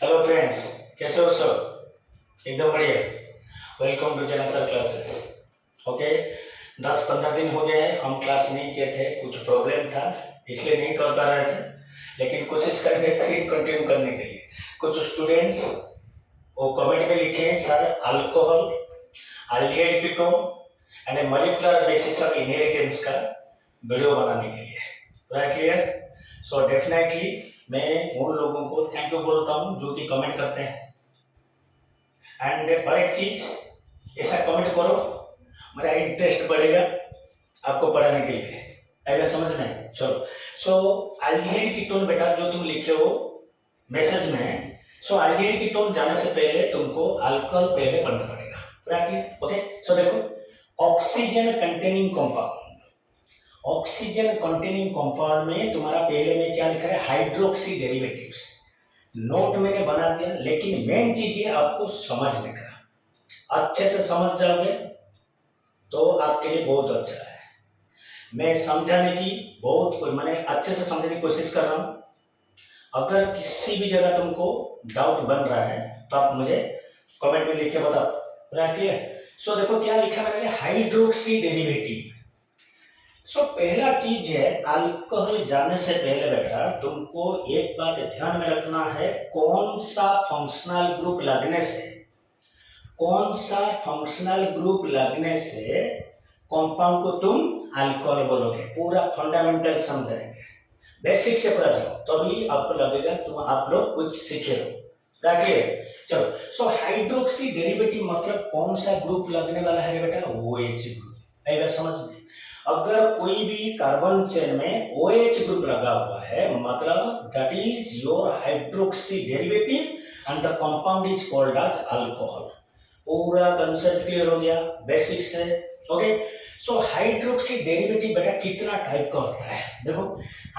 Hello friends, कैसे हो सब? एकदम बढ़िया। Welcome to Jain sir classes. Okay, 10-15 दिन हो गए हैं हम क्लास नहीं किए थे, कुछ प्रॉब्लम था इसलिए नहीं कर पा रहे थे, लेकिन कोशिश करेंगे फिर कंटिन्यू करने के लिए। कुछ स्टूडेंट्स वो कमेंट में लिखे हैं sir alcohol, aldehyde ketone and molecular basis of inheritance का वीडियो बनाने के लिए। Right, clear? सो डेफिनेटली मैं उन लोगों को थैंक यू बोलता हूँ जो कि कमेंट करते हैं। एंड और एक चीज, ऐसा कमेंट करो, मेरा इंटरेस्ट बढ़ेगा आपको पढ़ाने के लिए। ऐसा समझ में? चलो, सो अल्डिहाइड कीटोन बेटा जो तुम लिखे हो मैसेज में, सो अल्डिहाइड कीटोन जाने से पहले तुमको अल्कोहल पहले पढ़ना पड़ेगा। राइट? ओके, सो देखो, oxygen containing compound, oxygen containing compound में तुम्हारा पहले में क्या लिखा है? Hydroxy derivatives. नोट मैंने बना दिया, लेकिन मेन चीज ये आपको समझने का, अच्छे से समझ जाओगे तो आपके लिए बहुत अच्छा है। मैं समझाने की मैंने अच्छे से समझने की कोशिश कर रहा हूँ। अगर किसी भी जगह तुमको डाउट बन रहा है तो आप मुझे कमेंट में लिख के बताओ। Right, clear? सो देखो क्या लिखा है मैंने, हाइड्रोक्सी डेरिवेटिव। सो पहला चीज है, अल्कोहल जाने से पहले बेटा तुमको एक बात ध्यान में रखना है, कौन सा फंक्शनल ग्रुप लगने से, कौन सा फंक्शनल ग्रुप लगने से कंपाउंड को तुम अल्कोहल बोलोगे। पूरा फंडामेंटल समझेंगे, बेसिक से पूरा जाओ, तभी आपको लगेगा तुम आप लोग कुछ सीखे हो। रखिए, चलो। सो हाइड्रोक्सी डेरिवेटिव मतलब कौन सा ग्रुप लगने वाला है बेटा? OH group. आएगा समझ में? अगर कोई भी कार्बन चेन में OH ग्रुप लगा हुआ है, मतलब that is your hydroxy derivative and the compound is called as alcohol. पूरा कंसेप्ट क्लियर हो गया बेसिक से? ओके, सो हाइड्रोक्सी डेरिवेटिव बेटा कितना टाइप का होता है? देखो,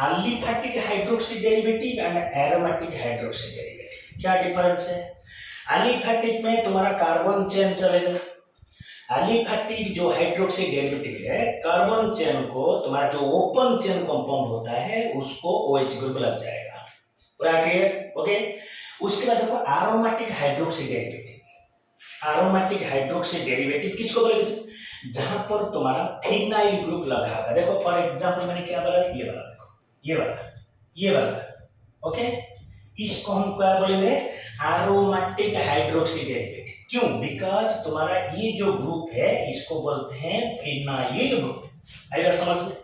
aliphatic hydroxy derivative and aromatic hydroxy derivative, क्या डिफरेंस है? एलिफैटिक में तुम्हारा कार्बन चेन चलेगा। एलिफैटिक जो हाइड्रोक्सी डेरिवेटिव है, कार्बन चेन को तुम्हारा जो ओपन चेन कंपाउंड होता है उसको OH ग्रुप लग जाएगा। पूरा क्लियर? ओके, उसके बाद देखो aromatic hydroxy derivative. Aromatic hydroxy derivative किसको बोलेंगे? जहां पर तुम्हारा फिनाइल ग्रुप लगा है। देखो फॉर एग्जांपल मैंने क्या बोला, ये वाला देखो, ये वाला। ओके, इसको हम क्या बोलेंगे? Aromatic hydroxy derivative. क्यों? बिकॉज तुम्हारा ये जो ग्रुप है इसको बोलते हैं फिनाइल ग्रुप। आएगा समझ में?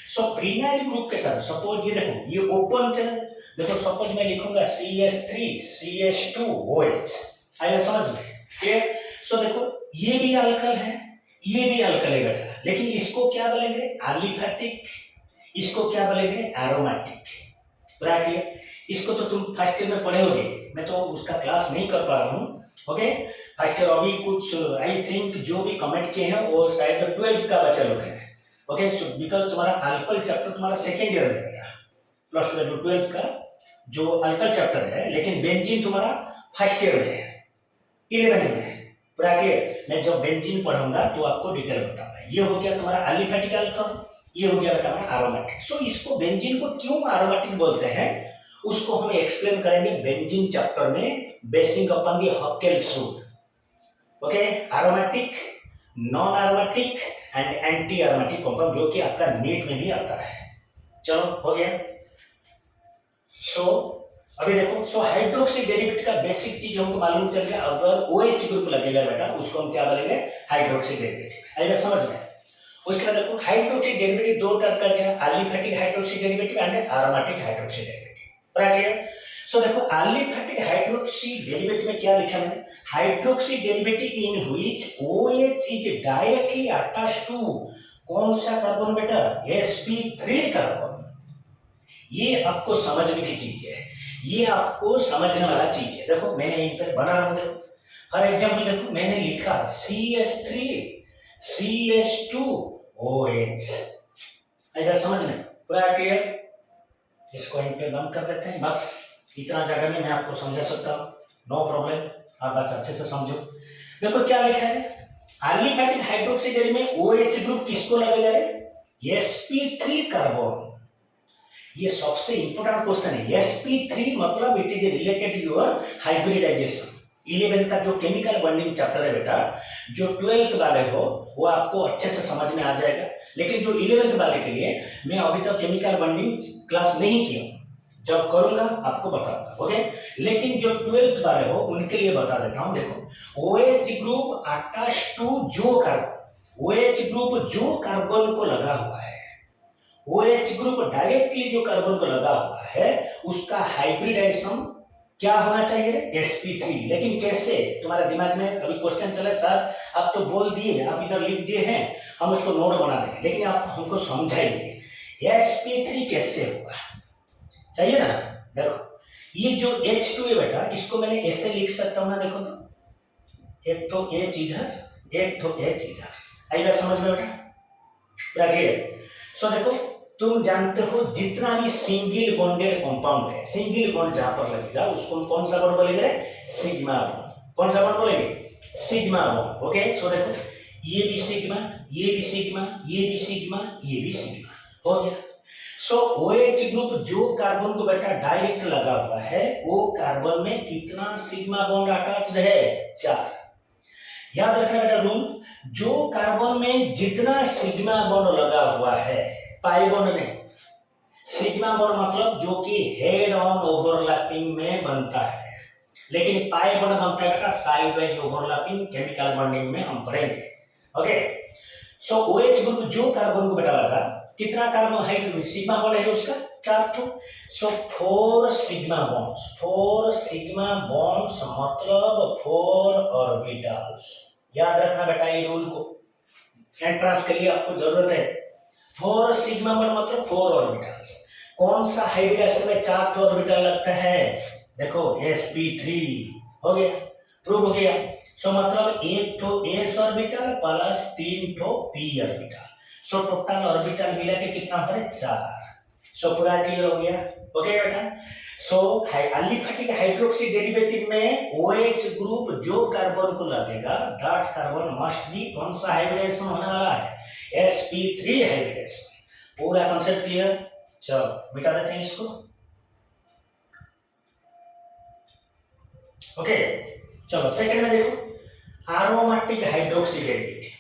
सो फिनाइल ग्रुप के साथ सपोज ये देखो, ये ओपन चेन, देखो सपोज मैं लिखूंगा CH3 CH2OH। आएगा समझ में? क्लियर? सो देखो ये भी अल्कल है, ये भी अल्कल है बेटा, लेकिन इसको क्या बोलेंगे? एलिफैटिक। इसको क्या बोलेंगे? एरोमेटिक। Right, clear? इसको तो तुम फर्स्ट ईयर में पढ़े होगे, मैं तो उसका क्लास नहीं कर पा रहा हूँ। ओके, फर्स्ट ईयर अभी कुछ आई थिंक जो भी कमेंट किए हैं वो शायद 12th का बच्चा लोग है। ओके, सो बिकॉज तुम्हारा अल्कोहल चैप्टर तुम्हारा सेकेंड ईयर में है, प्लस 12th का जो अल्कोहल चैप्टर है, लेकिन बेंजीन तुम्हारा फर्स्ट ईयर में है, 11th में है। पूरा क्लियर? मैं जब बेंजीन पढ़ाऊंगा तो आपको डिटेल बताऊंगा। ये हो गया तुम्हारा एलिफैटिक अल्कोहल, ये हो गया बेटा हमारा एरोमेटिक। सो इसको बेंजीन को क्यों एरोमेटिक बोलते हैं उसको हम एक्सप्लेन करेंगे बेंजीन चैप्टर में, basing upon the Huckel's rule. Okay, aromatic, non aromatic and anti aromatic compound, जो कि आपका नीट में भी आता है। चलो हो गया। सो अभी देखो, सो हाइड्रोक्सी डेरिवेटिव का बेसिक चीज हमको मालूम चल गया। अगर OH ग्रुप लगेगा बेटा उसको हम क्या बोलेंगे? Hydroxy derivative. आइए समझ में? उसके बाद देखो हाइड्रोक्सी डेरिवेटिव दो टाइप का गया, aliphatic hydroxy derivative and aromatic hydroxy derivative. Right, clear? So देखो एलिफैटिक हाइड्रोक्सी डेरिवेटिव में क्या लिखा मैंने? Hydroxy derivative in which OH is directly attached to कौन सा कार्बन बेटा? sp3 carbon. ये आपको समझने की चीज है, ये आपको समझने वाला चीज है। देखो मैंने यहीं पर बना रहा हूं, देखो फॉर एग्जांपल देखो मैंने लिखा CH3 CH2OH। आएगा समझ में? पूरा क्लियर? इसको यहीं पे बंद कर देते हैं, बस इतना जगह में मैं आपको समझा सकता हूँ, नो प्रॉब्लम। आप बस अच्छे से समझो। देखो क्या लिखा है, एलिफैटिक हाइड्रोक्सी डेरिवेटिव में OH ग्रुप किसको लगेगा? sp3 carbon. ये सबसे इंपॉर्टेंट क्वेश्चन है। sp3 मतलब it is related to your hybridization. 11th का जो केमिकल बॉन्डिंग चैप्टर है बेटा, जो 12th वाले हो वो आपको अच्छे से समझ में आ जाएगा, लेकिन जो 11th वाले के लिए मैं अभी तक केमिकल बॉन्डिंग क्लास नहीं किया, जब करूंगा आपको बताऊंगा, ओके। लेकिन जो 12th वाले हो उनके लिए बता देता हूं। देखो OH ग्रुप अटैच टू जो कार्बन, OH ग्रुप जो कार्बन को लगा हुआ है, OH ग्रुप डायरेक्टली जो कार्बन को लगा हुआ है उसका हाइब्रिडाइजेशन क्या होना चाहिए, sp3। लेकिन कैसे, तुम्हारे दिमाग में अभी क्वेश्चन चले सर आप तो बोल दिए, आप इधर लिख दिए हैं, हम उसको नोट बना देंगे, लेकिन आप हमको समझाइए sp3 कैसे होगा, चाहिए ना। देखो ये जो H2 है बेटा, इसको मैंने ऐसे लिख सकता हूँ ना, देखो तो एक तो H इधर, एक तो H इधर, आइएगा समझ में बेटा, पूरा क्लियर। सो देखो तुम जानते हो जितना भी सिंगल बॉन्डेड कंपाउंड है, सिंगल बॉन्ड जहां पर लगेगा उसको हम कौन सा बॉन्ड बोलेंगे, सिग्मा बॉन्ड। कौन सा बॉन्ड बोलेंगे, सिग्मा बॉन्ड, ओके। सो देखो ये भी सिग्मा, ये भी सिग्मा, ये भी सिग्मा, ये भी सिग्मा, हो गया। सो OH ग्रुप जो कार्बन को बेटा डायरेक्ट लगा हुआ है वो कार्बन में कितना सिग्मा बॉन्ड अटैच्ड है, 4। याद रखना बेटा रूल, जो कार्बन में जितना सिग्मा बॉन्ड लगा हुआ है, पाई बॉन्ड नहीं, सिग्मा बॉन्ड मतलब जो कि हेड ऑन ओवरलैपिंग में बनता है, लेकिन पाई बॉन्ड बनता है बेटा side wise overlapping, chemical bonding में हम पढ़ेंगे, ओके। सो OH ग्रुप जो कार्बन को बेटा लगा, कितना कार्बन हाइड्रोजन सिग्मा बॉन्ड है उसका, 4 ठो। सो 4 सिग्मा बॉन्ड्स, 4 सिग्मा बॉन्ड्स मतलब 4 ऑर्बिटल्स। याद रखना बेटा ये रूल को, एंट्रेंस के लिए आपको जरूरत है। 4 सिग्मा बॉन्ड मतलब 4 ऑर्बिटल्स। कौन सा हाइब्रिडाइजेशन में 4 ठो ऑर्बिटल लगता है, देखो sp3, हो गया, प्रूव हो गया। सो मतलब एक ठो s ऑर्बिटल प्लस 3 ठो p orbital, so total orbital मिला के कितना हो, 4। सो पूरा क्लियर हो गया, ओके बेटा। सो एलिफेटिक हाइड्रोक्सी डेरिवेटिव में OH ग्रुप जो कार्बन को लगेगा दैट कार्बन मस्ट बी कौन सा हाइब्रिडेशन होने वाला है, sp3 हाइब्रिडेशन। पूरा कॉन्सेप्ट क्लियर, चलो मिटा देते हैं इसको, ओके। चलो सेकंड में देखो एरोमेटिक हाइड्रोक्सी डेरिवेटिव।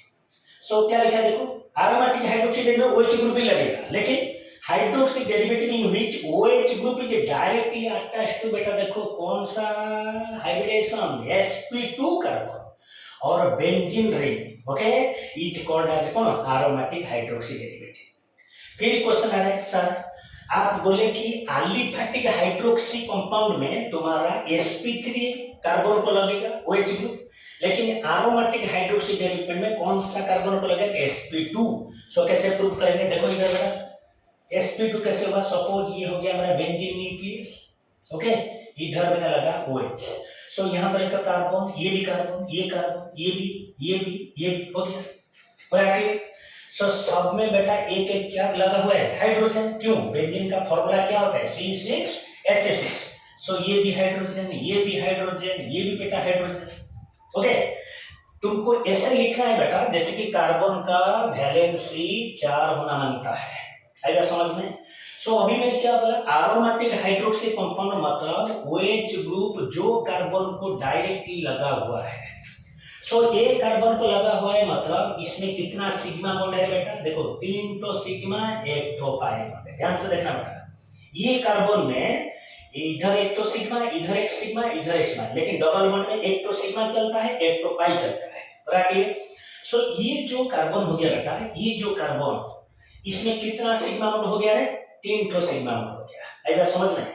सो क्या लिखा है देखो, aromatic hydroxy derivative OH group भी लगेगा, लेकिन hydroxy derivative in which OH group is directly attached to बेटा देखो कौन सा हाइब्रिडेशन, sp2 कार्बन और benzene ring, okay, is called as कौन, एरोमेटिक हाइड्रोक्सी डेरिवेटिव। फिर क्वेश्चन आ रहा है सर आप बोले कि एलिफेटिक हाइड्रोक्सी कंपाउंड में तुम्हारा sp3 कार्बन को लगेगा OH ग्रुप, लेकिन एरोमेटिक हाइड्रोक्सी डेरिवेटिव में कौन सा कार्बन को लगेगा, sp2। सो कैसे प्रूव करेंगे, देखो इधर बेटा sp2 कैसे होगा, सपोज ये हो गया मेरा बेंजीन न्यूक्लियस, ओके, इधर मैंने लगा OH। सो यहाँ पर एक कार्बन, ये भी कार्बन, ये कार्बन, ये भी, ये भी, ये भी, हो गया, क्लियर। सो सब में बेटा एक एक क्या लगा हुआ है, हाइड्रोजन। क्यों, बेंजीन का फॉर्मूला क्या होता है, C6H6। सो ये भी हाइड्रोजन, ये भी हाइड्रोजन, ये भी बेटा हाइड्रोजन, ओके। तुमको ऐसे लिखना है बेटा जैसे कि कार्बन का वैलेंसी 4 होना मांगता है, आएगा समझ में। सो अभी मैंने क्या बोला, एरोमेटिक हाइड्रोक्सी कंपाउंड मतलब OH ग्रुप जो कार्बन को डायरेक्टली लगा हुआ है। सो एक कार्बन को लगा हुआ है मतलब इसमें कितना सिग्मा बॉन्ड है बेटा, देखो 3 तो सिग्मा, 1 तो पाई बॉन्ड है, ध्यान से देखना बेटा। ये कार्बन में इधर एक तो सिग्मा, इधर एक सिग्मा, इधर एक सिग्मा, लेकिन डबल बॉन्ड में एक तो सिग्मा चलता है, एक तो पाई चलता है, राइट। सो ये जो कार्बन हो गया बेटा, ये जो कार्बन इसमें कितना सिग्मा बॉन्ड हो गया है, 3 तो सिग्मा बॉन्ड हो गया, आएगा समझ में।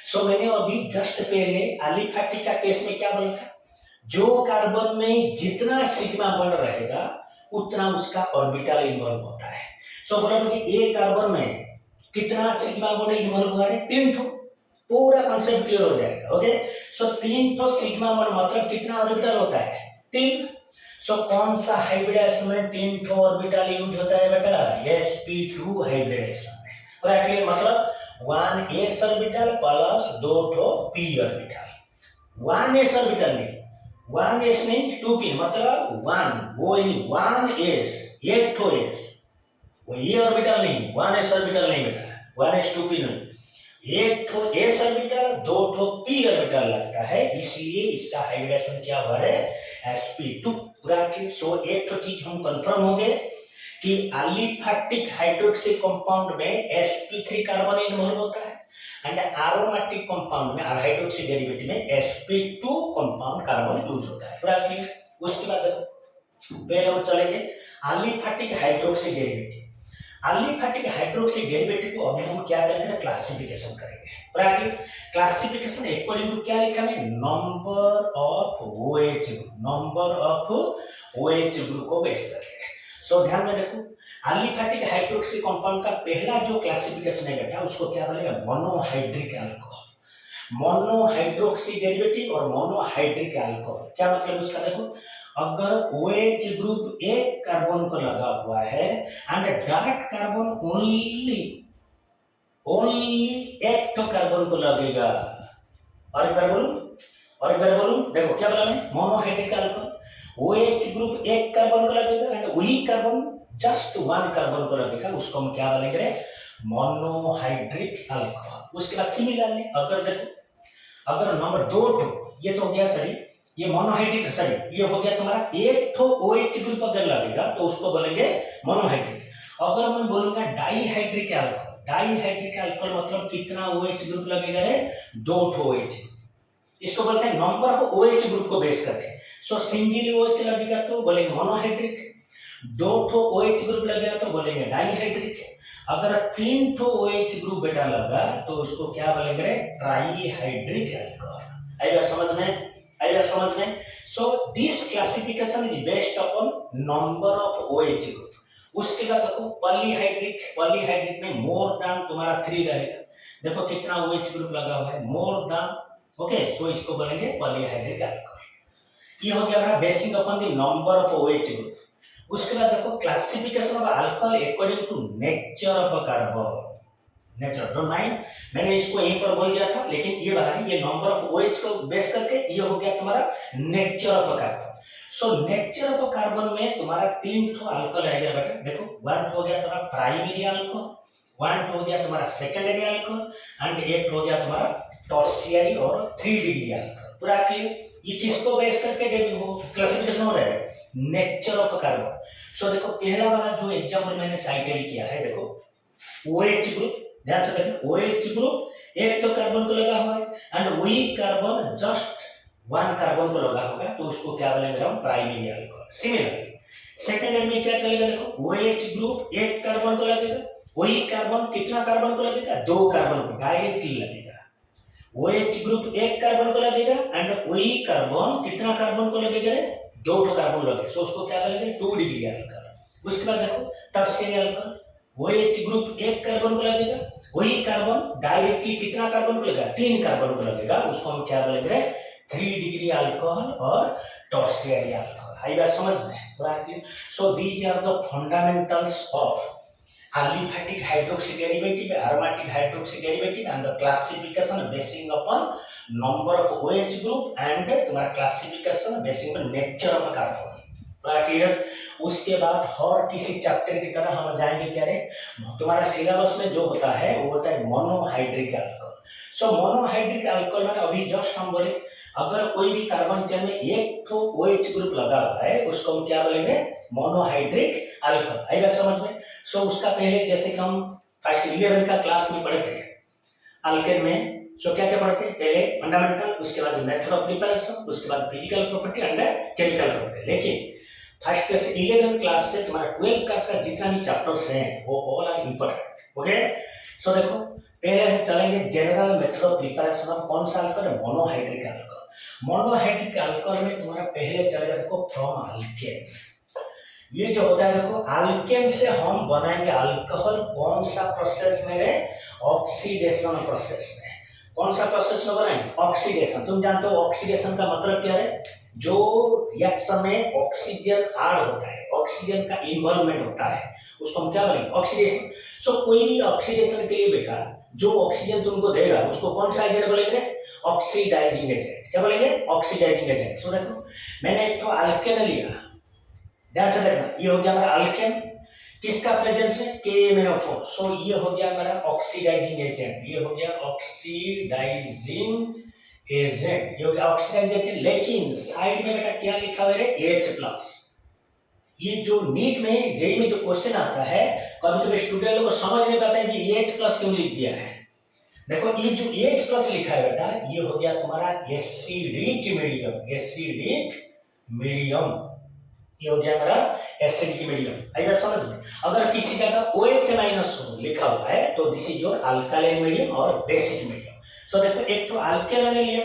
सो मैंने अभी जस्ट पहले एलिफेटिक का केस में क्या बोला था, जो कार्बन में जितना सिग्मा बॉन्ड रहेगा उतना उसका ऑर्बिटल इन्वॉल्व होता है। सो बोला मुझे एक कार्बन में कितना सिग्मा बॉन्ड इन्वॉल्व हुआ है, 3 ठो, पूरा कांसेप्ट क्लियर हो जाएगा, ओके। सो 3 तो सिग्मा बॉन्ड मतलब कितना ऑर्बिटल होता है, 3। सो कौन सा हाइब्रिडाइजेशन में 3 ठो ऑर्बिटल यूज होता है बेटा, sp2 हाइब्रिडाइजेशन में, पूरा क्लियर। मतलब 1s ऑर्बिटल प्लस 2 ठो p ऑर्बिटल, 1s ऑर्बिटल नहीं, 1s नहीं 2p, मतलब 1 वो नहीं, 1s एक ठो s, वो ये ऑर्बिटल नहीं, 1s ऑर्बिटल नहीं बेटा, 1:p नहीं, एक ठो s ऑर्बिटल, दो ठो p ऑर्बिटल लगता है, इसलिए इसका हाइब्रिडेशन क्या हुआ है, sp2। पूरा ठीक। सो एक ठो चीज हम कंफर्म हो गए कि एलिफैटिक हाइड्रोक्सी कंपाउंड में sp3 कार्बन इन्वॉल्व होता है एंड एरोमेटिक कंपाउंड में हाइड्रोक्सी डेरिवेटिव में sp2 कंपाउंड कार्बन यूज होता है। पूरा ठीक। उसके बाद पहले हम चलेंगे aliphatic hydroxy derivative. Aliphatic hydroxy derivative को अभी हम क्या करेंगे, क्लासिफिकेशन करेंगे। प्राइमरी क्लासिफिकेशन अकॉर्डिंग टू क्या लिखा है, number of OH group, number of OH group को बेस करके। सो ध्यान में देखो, एलिफैटिक हाइड्रोक्सी कंपाउंड का पहला जो क्लासिफिकेशन है बेटा, उसको क्या बोलेगा, मोनोहाइड्रिक अल्कोहल। मोनोहाइड्रोक्सी डेरिवेटिव और मोनोहाइड्रिक अल्कोहल क्या मतलब उसका, देखो अगर OH ग्रुप एक कार्बन को लगा हुआ है एंड दैट कार्बन ओनली एक तो कार्बन को लगेगा, और एक बार बोलूं, देखो क्या बोला मैं, मोनोहाइड्रिक अल्कोहल, OH ग्रुप एक कार्बन को लगेगा एंड वही कार्बन जस्ट वन कार्बन को लगेगा, उसको हम क्या बोलेंगे, मोनोहाइड्रिक अल्कोहल। उसके बाद सिमिलरली अगर देखो, अगर नंबर दो तो ये तो हो गया, सॉरी ये मोनोहाइड्रिक, सॉरी ये हो गया तुम्हारा एक तो OH ग्रुप अगर लगेगा तो उसको बोलेंगे मोनोहाइड्रिक। अगर मैं बोलूंगा डाईहाइड्रिक अल्कोहल, डाईहाइड्रिक अल्कोहल मतलब कितना OH ग्रुप लगेगा रे, दो ठो OH, इसको बोलते हैं नंबर ऑफ OH ग्रुप को बेस करके। सो सिंगल OH लगेगा तो बोलेंगे मोनोहाइड्रिक, दो ठो OH ग्रुप लगेगा तो बोलेंगे डाईहाइड्रिक, अगर तीन ठो OH ग्रुप बेटा लगा तो उसको क्या बोलेंगे, ट्राईहाइड्रिक अल्कोहल। आएगा समझ में, आएगा समझ में। So this classification is based upon number of OH group. उसके बाद देखो पॉलीहाइड्रिक, पॉलीहाइड्रिक में मोर देन तुम्हारा 3 रहेगा, देखो कितना OH ग्रुप लगा हुआ है, मोर देन, ओके, सो इसको बोलेंगे पॉलीहाइड्रिक अल्कोहल। ये हो गया हमारा basic upon the number of OH group. उसके बाद देखो classification of alcohol according to nature of carbon, nature, don't mind, मैंने इसको यहीं पर बोल दिया था, लेकिन ये वाला है, ये नंबर ऑफ OH को बेस करके ये हो गया तुम्हारा nature of carbon. So nature of carbon में तुम्हारा 3 ठो अल्कोहल रहेगा बेटा, देखो 1 हो गया तुम्हारा प्राइमरी अल्कोहल, 1 हो गया तुम्हारा सेकेंडरी अल्कोहल एंड 1 हो गया तुम्हारा टर्शियरी और 3 डिग्री अल्कोहल। पूरा क्लियर। ये किसको बेस करके क्लासिफिकेशन हो रहा है, नेचर ऑफ कार्बन। सो देखो पहला वाला जो एग्जांपल मैंने साइटेड किया है, देखो OH ग्रुप, ध्यान से देखो OH ग्रुप एक तो कार्बन को लगा हुआ है एंड वही कार्बन जस्ट 1 कार्बन को लगा होगा तो उसको क्या बोलेंगे हम, प्राइमरी अल्कोहल। सिमिलरली सेकेंडरी में क्या चलेगा, देखो OH ग्रुप एक कार्बन को लगेगा, वही कार्बन कितना कार्बन को लगेगा, 2 कार्बन को डायरेक्टली लगेगा। OH ग्रुप एक कार्बन को लगेगा एंड वही कार्बन कितना कार्बन को लगेगा, 2 कार्बन लगेगा, सो उसको क्या बोलेंगे, 2 डिग्री अल्कोहल। उसके बाद देखो टर्शियरी अल्कोहल, OH ग्रुप एक कार्बन को लगेगा, वही कार्बन डायरेक्टली कितना कार्बन को लगेगा, 3 कार्बन को लगेगा, उसको हम क्या बोलेंगे, 3 डिग्री अल्कोहल और टर्शियरी अल्कोहल। आई बात समझ में, पूरा क्लियर। So these are the fundamentals of aliphatic hydroxy derivative, aromatic hydroxy derivative and the classification basing upon number of OH group and तुम्हारा classification basing upon nature of carbon। पूरा clear. उसके बाद हर किसी चैप्टर की तरह हम जाएंगे क्या रे, तुम्हारा सिलेबस में जो होता है वो होता है मोनोहाइड्रिक अल्कोहल। सो मोनोहाइड्रिक अल्कोहल में अभी जस्ट हम बोले अगर कोई भी कार्बन चेन में एक तो OH ग्रुप लगा हुआ है उसको हम क्या बोलेंगे, मोनोहाइड्रिक अल्कोहल। आएगा समझ में। सो उसका पहले जैसे कि हम फर्स्ट 11 का क्लास में पढ़े थे अल्केन में, सो क्या क्या पढ़े थे, पहले फंडामेंटल, उसके बाद मेथड ऑफ प्रिपरेशन, उसके बाद physical property and chemical property. लेकिन फर्स्ट से 11 क्लास से तुम्हारा 12 क्लास का जितना भी चैप्टर्स हैं वो all are important. Okay, so देखो पहले हम चलेंगे general method of preparation of कौन सा alcohol, monohydric alcohol. Monohydric alcohol में तुम्हारा पहले चलेगा देखो फ्रॉम अल्केन। ये जो होता है देखो अल्केन से हम बनाएंगे अल्कोहल, कौन सा प्रोसेस में है, ऑक्सीडेशन प्रोसेस में। कौन सा प्रोसेस में बनाएंगे, ऑक्सीडेशन। तुम जानते हो ऑक्सीडेशन का मतलब क्या है, जो रिएक्शन में ऑक्सीजन ऐड होता है, ऑक्सीजन का इन्वॉल्वमेंट होता है, उसको हम क्या बोलेंगे, ऑक्सीडेशन। सो कोई भी ऑक्सीडेशन के लिए बेटा जो ऑक्सीजन तुमको देगा उसको कौन सा एजेंट बोलेंगे, ऑक्सीडाइजिंग एजेंट। क्या बोलेंगे, ऑक्सीडाइजिंग एजेंट। सो देखो मैंने एक तो अल्केन लिया, ध्यान से देखना, ये हो गया हमारा अल्केन। किसका प्रेजेंस है, KMnO4। सो ये हो गया मेरा ऑक्सीडाइजिंग एजेंट, ये हो गया ऑक्सीडाइजिंग एजेंट, ये हो गया ऑक्सीडाइजिंग एजेंट। लेकिन साइड में बेटा क्या लिखा हुआ है, H+। ये जो नीट में जेई में जो क्वेश्चन आता है, कभी कभी स्टूडेंट लोग समझ नहीं पाते हैं कि H+ क्यों लिख दिया है। देखो ये जो H+ लिखा है बेटा, ये हो गया तुम्हारा एसिडिक मीडियम, एसिडिक मीडियम, ये हो गया मेरा एसिडिक मीडियम। आई बात समझ में। अगर किसी जगह OH- लिखा हुआ है तो this is your alkaline medium और बेसिक मीडियम। सो देखो एक तो अल्केन मैंने लिया,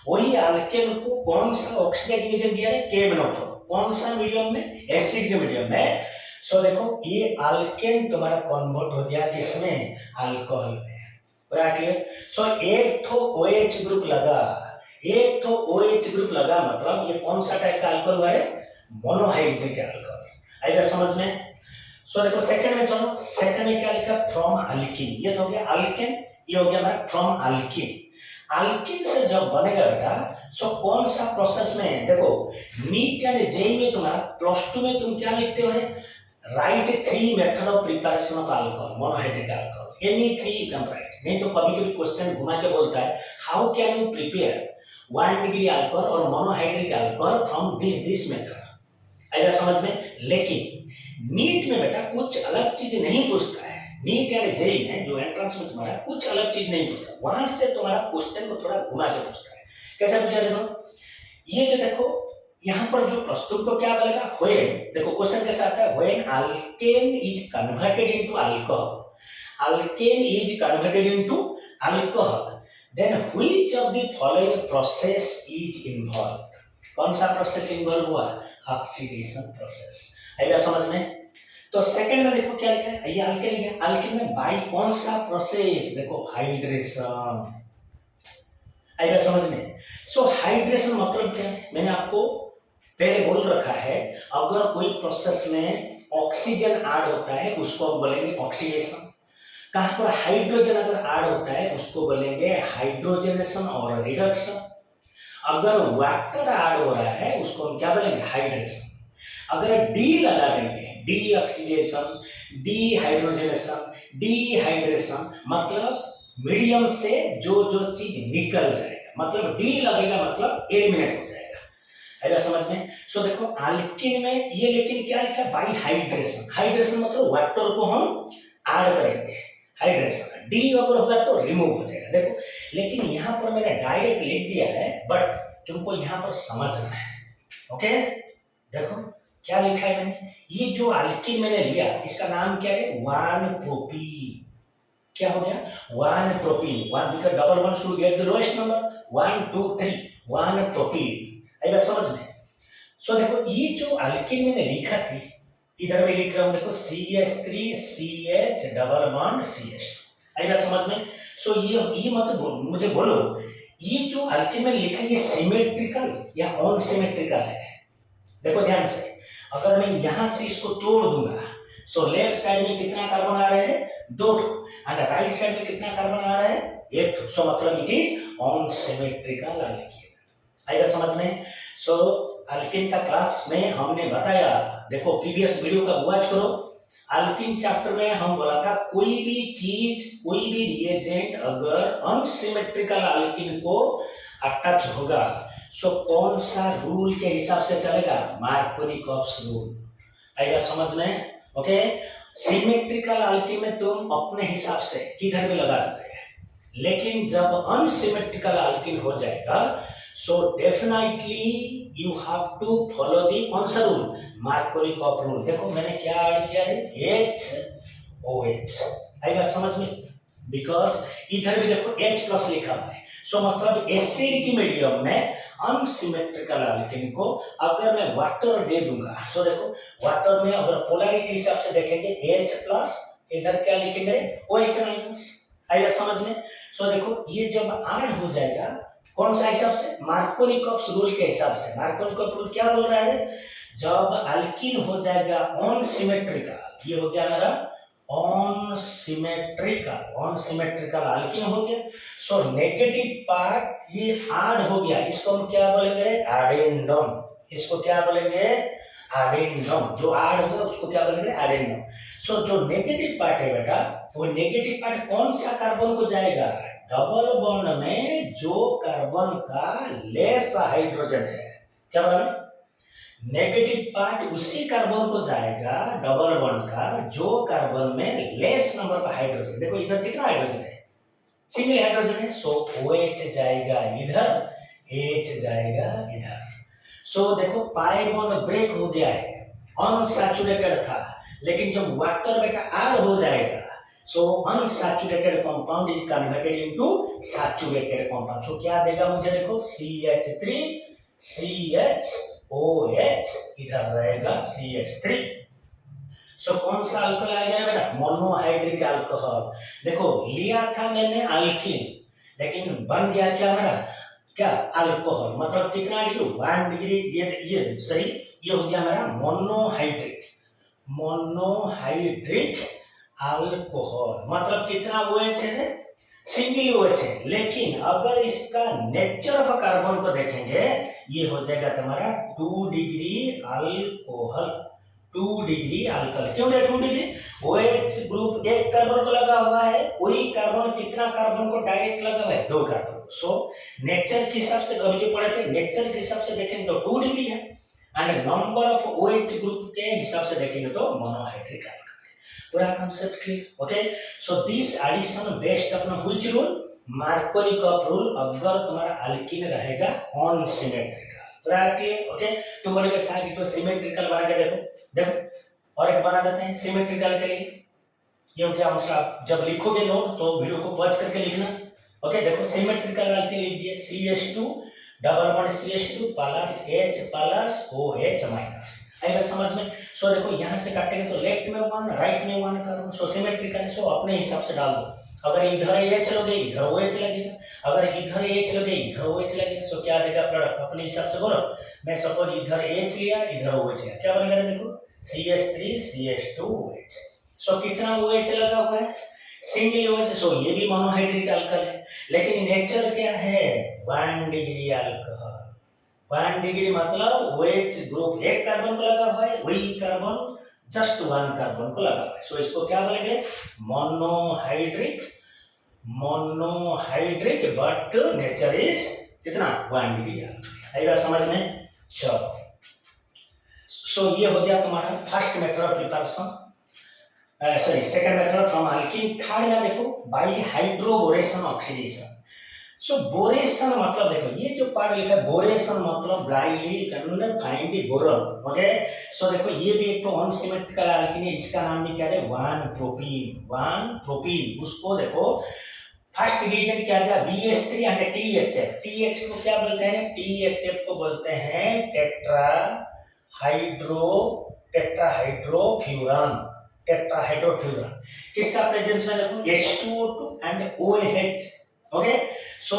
वही अल्केन को कौन सा ऑक्सीडाइजिंग एजेंट दिया है, KMnO4। कौन सा मीडियम में, एसिडिक मीडियम में। सो देखो ये अल्केन तुम्हारा कन्वर्ट हो गया किसमें, अल्कोहल में। क्लियर। सो एक तो OH ग्रुप लगा, एक तो OH ग्रुप लगा, मतलब ये कौन सा टाइप का अल्कोहल है, मोनोहाइड्रिक अल्कोहल। आई बात समझ में। सो देखो सेकंड में चलो, सेकंड में क्या लिखा, फ्रॉम अल्किन, ये तो हो गया अल्केन, ये हो गया मेरा फ्रॉम अल्किन। अल्किन से जब बनेगा बेटा, सो कौन सा प्रोसेस में, देखो नीट एंड जेई में तुम्हारा +2 में तुम क्या लिखते हो, write 3 method of preparation of alcohol, monohydric alcohol, any 3 you can write. नहीं तो कभी कभी क्वेश्चन घुमा के बोलता है how can you prepare 1 degree alcohol और monohydric alcohol from this method. आएगा समझ में। लेकिन नीट में बेटा कुछ अलग चीज नहीं पूछता है, नीट एंड जेई में जो एंट्रेंस में तुम्हारा कुछ अलग चीज नहीं पूछता, वहां से तुम्हारा क्वेश्चन को थोड़ा घुमा के पूछता है। कैसे पूछा, देखो ये जो देखो यहाँ पर जो प्रस्तुत को क्या बोलेगा, व्हेन, देखो क्वेश्चन कैसा आता है, when alkane is converted into alcohol, alkane is converted into alcohol, then which of the following process is involve. कौन सा प्रोसेस इन्वॉल्व हुआ, ऑक्सीडेशन प्रोसेस। आएगा समझ में। तो सेकंड में देखो क्या लिखा है, ये अल्केन है, अल्केन में बाय कौन सा प्रोसेस, देखो हाइड्रेशन। आएगा समझ में। सो हाइड्रेशन मतलब क्या है, मैंने आपको पहले बोल रखा है, अगर कोई प्रोसेस में ऑक्सीजन ऐड होता है उसको हम बोलेंगे ऑक्सीडेशन, कहां पर हाइड्रोजन अगर ऐड होता है उसको बोलेंगे हाइड्रोजनेशन और रिडक्शन, अगर वाटर ऐड हो रहा है उसको हम क्या बोलेंगे, हाइड्रेशन। अगर डी लगा देंगे, D oxidation, D hydrogenation, dehydration, मतलब मीडियम से जो जो चीज निकल जाएगा, मतलब डी लगेगा मतलब एलिमिनेट हो जाएगा। है समझ में। सो देखो अल्किन में ये लेकिन क्या लिखा, बाई हाइड्रेशन, हाइड्रेशन मतलब वाटर को हम ऐड करेंगे, हाइड्रेशन। डी अगर होगा तो रिमूव हो जाएगा। देखो लेकिन यहाँ पर मैंने डायरेक्ट लिख दिया है, बट तुमको यहाँ पर समझना है। ओके देखो क्या लिखा है मैंने, ये जो अल्किन मैंने लिया इसका नाम क्या है, 1-प्रोपीन। क्या हो गया, 1-प्रोपीन, 1 because double one should get the lowest number, 1 2 3, 1-प्रोपीन। आई बात समझ में। सो देखो ये जो अल्किन मैंने लिखा थी, इधर भी लिख रहा हूं देखो CH3CH डबल बॉन्ड CH। आई बात समझ में। सो ये मत मुझे बोलो, ये जो अल्किन मैंने लिखा है ये सिमेट्रिकल या नॉन सिमेट्रिकल है। देखो ध्यान से, अगर मैं यहां से इसको तोड़ दूंगा, सो लेफ्ट साइड में कितना कार्बन आ रहे हैं, 2, एंड राइट साइड में कितना कार्बन आ रहा है, 1। सो मतलब it is non symmetrical alkene. आएगा समझ में। सो अल्किन का क्लास में हमने बताया, देखो प्रीवियस वीडियो का वॉच करो, अल्किन चैप्टर में हम बोला था कोई भी चीज, कोई भी रिएजेंट अगर अनसिमेट्रिकल अल्किन को अटैच होगा, सो कौन सा रूल के हिसाब से चलेगा, मार्कोनिकॉप्स रूल। आएगा समझ में। ओके सिमेट्रिकल अल्किन में तुम अपने हिसाब से किधर भी लगा दोगे, लेकिन जब अनसिमेट्रिकल अल्किन हो जाएगा, so definitely you have to follow the कौन सा रूल, मार्कोनिकॉप रूल। देखो मैंने क्या ऐड किया है, HOH। आई बात समझ में। बिकॉज इधर भी देखो H+ लिखा हुआ है, सो मतलब एसिडिक मीडियम में अनसिमेट्रिकल अल्किन को अगर मैं वाटर दे दूंगा, सो देखो वाटर में अगर पोलैरिटी हिसाब से देखेंगे H+, इधर क्या लिखेंगे OH-। आई बात समझ में। सो देखो ये जब ऐड हो जाएगा कौन सा हिसाब से, मार्कोनिकॉप्स रूल के हिसाब से। मार्कोनिकॉप्स रूल क्या बोल रहा है, जब अल्किन हो जाएगा अनसिमेट्रिकल, ये हो गया मेरा अनसिमेट्रिकल अल्किन हो गया, सो नेगेटिव पार्ट ये ऐड हो गया, इसको हम क्या बोलेंगे, एडेंडम। इसको क्या बोलेंगे, एडेनम, जो आड होगा उसको क्या बोलेंगे, एडेनम। सो जो नेगेटिव पार्ट है बेटा, वो नेगेटिव पार्ट कौन सा कार्बन को जाएगा, डबल बॉन्ड में जो कार्बन का लेस हाइड्रोजन है। क्या बोला, नेगेटिव पार्ट उसी कार्बन को जाएगा डबल बॉन्ड का जो कार्बन में लेस नंबर का हाइड्रोजन। देखो इधर कितना हाइड्रोजन है, सिंगल हाइड्रोजन है, सो OH जाएगा इधर, H जाएगा इधर। सो देखो पाई बॉन्ड ब्रेक हो गया है, अनसैचुरेटेड था, लेकिन जब वाटर बेटा ऐड हो जाएगा, so unsaturated compound is converted into saturated compound. So क्या देगा मुझे, देखो CH3 CHOH, इधर रहेगा CH3। सो कौन सा अल्कोहल आ गया बेटा, मोनोहाइड्रिक अल्कोहल। देखो लिया था मैंने अल्कीन, लेकिन बन गया क्या मेरा, क्या, अल्कोहल। मतलब कितना डिग्री, 1 डिग्री, ये सही, ये हो गया मेरा मोनोहाइड्रिक, मोनोहाइड्रिक अल्कोहल। मतलब कितना OH है, सिंगल OH है। लेकिन अगर इसका नेचर ऑफ कार्बन को देखेंगे, ये हो जाएगा तुम्हारा 2 डिग्री अल्कोहल, 2 डिग्री अल्कोहल। क्यों है 2 डिग्री, OH ग्रुप एक कार्बन को लगा हुआ है, वही कार्बन कितना कार्बन को डायरेक्ट लगा हुआ है, 2 कार्बन। सो नेचर के हिसाब से अभी जो पढ़े थे, नेचर के हिसाब से देखेंगे तो 2 डिग्री है, and number of OH group के हिसाब से देखेंगे तो मोनोहाइड्रिक अल्कोहल। पूरा concept clear, okay. So this addition based अपना व्हिच रूल, मार्कोनी-कप रूल। अगर तुम्हारा अल्कीन रहेगा ऑन सिमेट्रिकल, पूरा क्लियर, ओके। तुम बोलोगे सर तो सिमेट्रिकल बना के देखो, देखो और एक बना देते हैं सिमेट्रिकल के लिए। ये क्या मतलब, जब लिखोगे नोट तो वीडियो को पॉज करके लिखना, ओके। देखो सिमेट्रिकल अल्कीन लिख दिए, CH2 double bond CH2 plus H plus OH minus, आएगा समझ में। सो देखो यहाँ से काटेंगे तो लेफ्ट में 1, राइट में 1 करो, सो सिमेट्रिकल है, सो अपने हिसाब से डाल दो। अगर इधर H लोगे इधर OH लगेगा, अगर इधर H लोगे इधर OH लगेगा। सो क्या देगा प्रोडक्ट, अपने हिसाब से बोलो। मैं सपोज इधर H लिया इधर OH लिया, क्या बनेगा देखो CH3 CH2 OH। सो कितना OH लगा हुआ है, सिंगल OH। सो ये भी मोनोहाइड्रिक अल्कोहल है, लेकिन नेचर क्या है, 1 डिग्री अल्कोहल। 1 डिग्री मतलब OH ग्रुप एक कार्बन को लगा हुआ है, वही कार्बन जस्ट 1 कार्बन को लगा हुआ है। सो इसको क्या बोलेंगे, monohydric, monohydric but nature is कितना, 1 डिग्री। आएगा समझ में, चलो। सो ये हो गया तुम्हारा first method of preparation, sorry second method from alkene. Third में देखो by hydroboration oxidation. So boration मतलब देखो ये जो पार्ट लिखा है, बोरेशन मतलब brightly can find the boron, okay. So देखो ये भी एक तो अनसिमेट्रिकल अल्कीन है, इसका नाम भी क्या है, 1 प्रोपीन, 1 प्रोपीन। उसको देखो फर्स्ट रिएजेंट क्या था, BH3 एंड THF। TH को क्या बोलते हैं, THF को बोलते हैं टेट्राहाइड्रोफ्यूरन, टेट्राहाइड्रोफ्यूरन। किसका प्रेजेंस में देखो H2O2 and OH, okay. So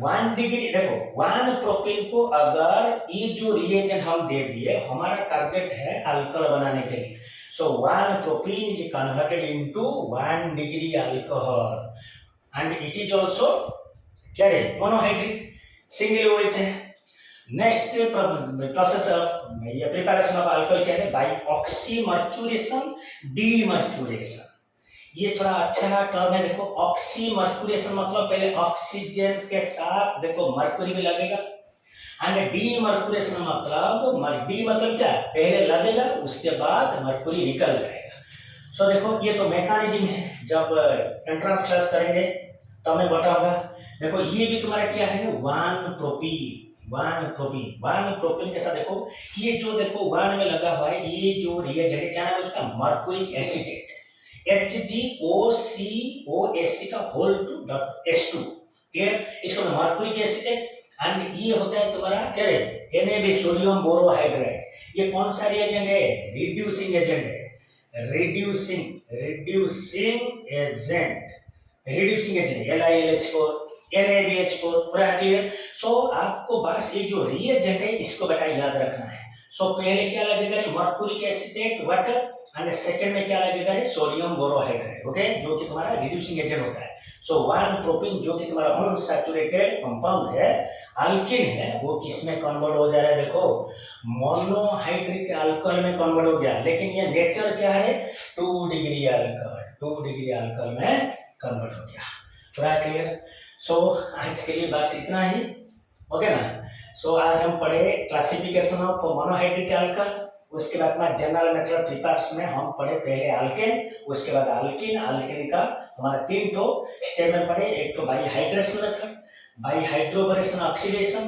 1 degree देखो 1 प्रोपीन को अगर ये जो रिएजेंट हम दे दिए, हमारा टारगेट है अल्कोहल बनाने के लिए। सो 1 propene is converted into 1 degree alcohol and it is also क्या है, मोनोहाइड्रिक, सिंगल OH है। नेक्स्ट प्रोसेस ऑफ ये प्रिपरेशन ऑफ अल्कोहल क्या है, बाय ऑक्सीमर्क्यूरेशन, डीमर्क्यूरेशन। ये थोड़ा अच्छा टर्म है, देखो ऑक्सीमर्क्यूरेशन मतलब पहले ऑक्सीजन के साथ देखो मर्क्यूरी भी लगेगा, एंड डीमर्क्यूरेशन मतलब डी मतलब क्या, पहले लगेगा उसके बाद मर्क्यूरी निकल जाएगा। सो देखो ये तो मैकेनिज्म है, जब एंट्रेंस क्लास करेंगे तो मैं बताऊंगा। देखो ये भी तुम्हारा क्या है, 1 प्रोपीन, 1 प्रोपीन के साथ देखो ये जो देखो 1 में लगा हुआ है, ये जो रिएजेंट है क्या नाम है उसका, मर्क्यूरिक एसीटेट, HgOCOSC का होल टू H2, क्लियर। इसको मर्क्यूरिक एसीटेट, एंड ये होता है तुम्हारा क्या है, Na सोडियम बोरोहाइड्राइड। ये कौन सा रिएजेंट है, रिड्यूसिंग एजेंट है, रिड्यूसिंग एजेंट LiLH4 NaBH4, पूरा क्लियर। सो आपको बस ये जो रिएजेंट है इसको बेटा याद रखना है। सो पहले क्या लगेगा, mercuric acetate water, and second में क्या लगेगा, सोडियम बोरोहाइड्राइड, ओके, जो कि तुम्हारा रिड्यूसिंग एजेंट होता है। सो 1 प्रोपीन जो कि तुम्हारा अनसैचुरेटेड कंपाउंड है, अल्किन है, वो किसमें कन्वर्ट हो जा रहा है? देखो मोनोहाइड्रिक अल्कोहल में कन्वर्ट हो गया, लेकिन ये नेचर क्या है? 2 डिग्री अल्कोहल, 2 डिग्री अल्कोहल में कन्वर्ट हो गया। पूरा क्लियर? सो आज के लिए बस इतना ही, ओके ना? सो आज हम पढ़े क्लासिफिकेशन ऑफ मोनोहाइड्रिक अल्कोहल, उसके बाद में जनरल मेथड प्रिपरेशन में हम पढ़े पहले अल्केन, उसके बाद अल्किन। अल्किन का हमारा 3 तो स्टेप में पढ़े, एक तो by hydration method, by hydroboration oxidation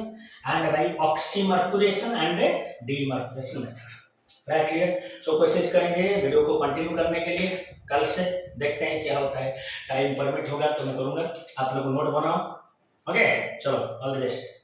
and by oxymercuration and demercuration method. Right? Clear? So कोशिश करेंगे वीडियो को कंटिन्यू करने के लिए, कल से देखते हैं क्या होता है। टाइम परमिट होगा तो मैं करूँगा, आप लोग नोट बनाओ। ओके, चलो ऑल द बेस्ट।